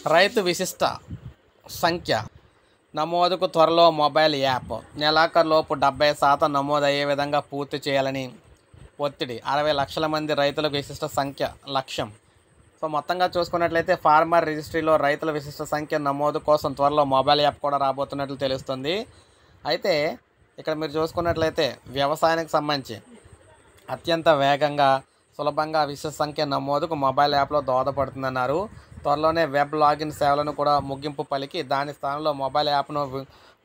రైతు విశిష్ట సంఖ్య నమోదుకు త్వరలో మొబైల్ యాప్. నెలాఖరులోపు 70% నమోదయ్యే విధంగా పూర్తి చేయాలని ఒత్తిడి. 60 లక్షల మంది రైతులకు విశిష్ట సంఖ్య లక్ష్యం. సో మొత్తంగా చూసుకున్నట్లయితే ఫార్మర్ రిజిస్ట్రీలో రైతుల విశిష్ట సంఖ్య నమోదు కోసం త్వరలో మొబైల్ యాప్ కూడా రాబోతున్నట్లు తెలుస్తుంది. అయితే ఇక్కడ మీరు చూసుకున్నట్లయితే వ్యవసాయానికి సంబంధించి అత్యంత వేగంగా సులభంగా విశిష్ట సంఖ్య నమోదుకు మొబైల్ యాప్లో దోహదపడుతుందన్నారు. త్వరలోనే వెబ్ లాగిన్ సేవలను కూడా ముగింపు పలికి దాని స్థానంలో మొబైల్ యాప్ను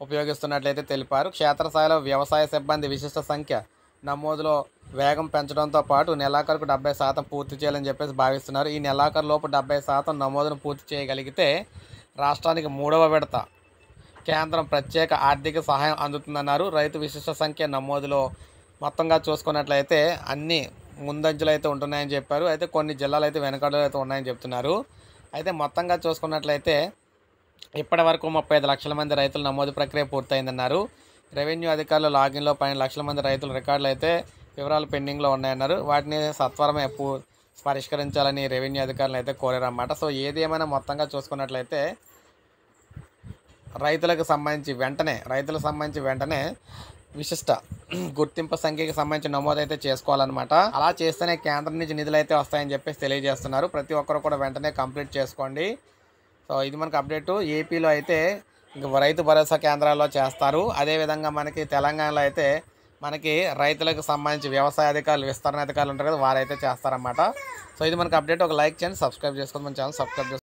ఉపయోగిస్తున్నట్లయితే తెలిపారు. క్షేత్రస్థాయిలో వ్యవసాయ సిబ్బంది విశిష్ట సంఖ్య నమోదులో వేగం పెంచడంతో పాటు నెలాఖరుకు 70% పూర్తి చేయాలని చెప్పేసి భావిస్తున్నారు. ఈ నెలాఖరులోపు 70% నమోదును పూర్తి చేయగలిగితే రాష్ట్రానికి 3వ విడత కేంద్రం ప్రత్యేక ఆర్థిక సహాయం అందుతుందన్నారు. రైతు విశిష్ట సంఖ్య నమోదులో మొత్తంగా చూసుకున్నట్లయితే అన్ని ముందంజలు అయితే ఉంటున్నాయని చెప్పారు. అయితే కొన్ని జిల్లాలు అయితే వెనకడులు అయితే ఉన్నాయని చెప్తున్నారు. అయితే మొత్తంగా చూసుకున్నట్లయితే ఇప్పటి వరకు 35 లక్షల మంది రైతుల నమోదు ప్రక్రియ పూర్తయిందన్నారు. రెవెన్యూ అధికారులు లాగిన్లో 12 లక్షల మంది రైతుల రికార్డులు అయితే వివరాలు పెండింగ్లో ఉన్నాయన్నారు. వాటిని సత్వరమే పరిష్కరించాలని రెవెన్యూ అధికారులు అయితే కోరారన్నమాట. సో ఏది ఏమైనా మొత్తంగా చూసుకున్నట్లయితే రైతులకు సంబంధించి వెంటనే విశిష్ట గుర్తింపు సంఖ్యకి సంబంధించి నమోదు అయితే చేసుకోవాలన్నమాట. అలా చేస్తేనే కేంద్రం నుంచి నిధులు అయితే వస్తాయని చెప్పేసి తెలియజేస్తున్నారు. ప్రతి ఒక్కరు కూడా వెంటనే కంప్లీట్ చేసుకోండి. సో ఇది మనకు అప్డేటు. ఏపీలో అయితే రైతు భరోసా కేంద్రాల్లో చేస్తారు. అదేవిధంగా మనకి తెలంగాణలో అయితే మనకి రైతులకు సంబంధించి వ్యవసాయ అధికారులు, విస్తరణ అధికారులు ఉంటారు కదా, వారైతే చేస్తారన్నమాట. సో ఇది మనకు అప్డేట్. ఒక లైక్ చేయండి, సబ్స్క్రైబ్ చేసుకోండి, మన ఛానల్ సబ్స్క్రైబ్ చేసుకోండి.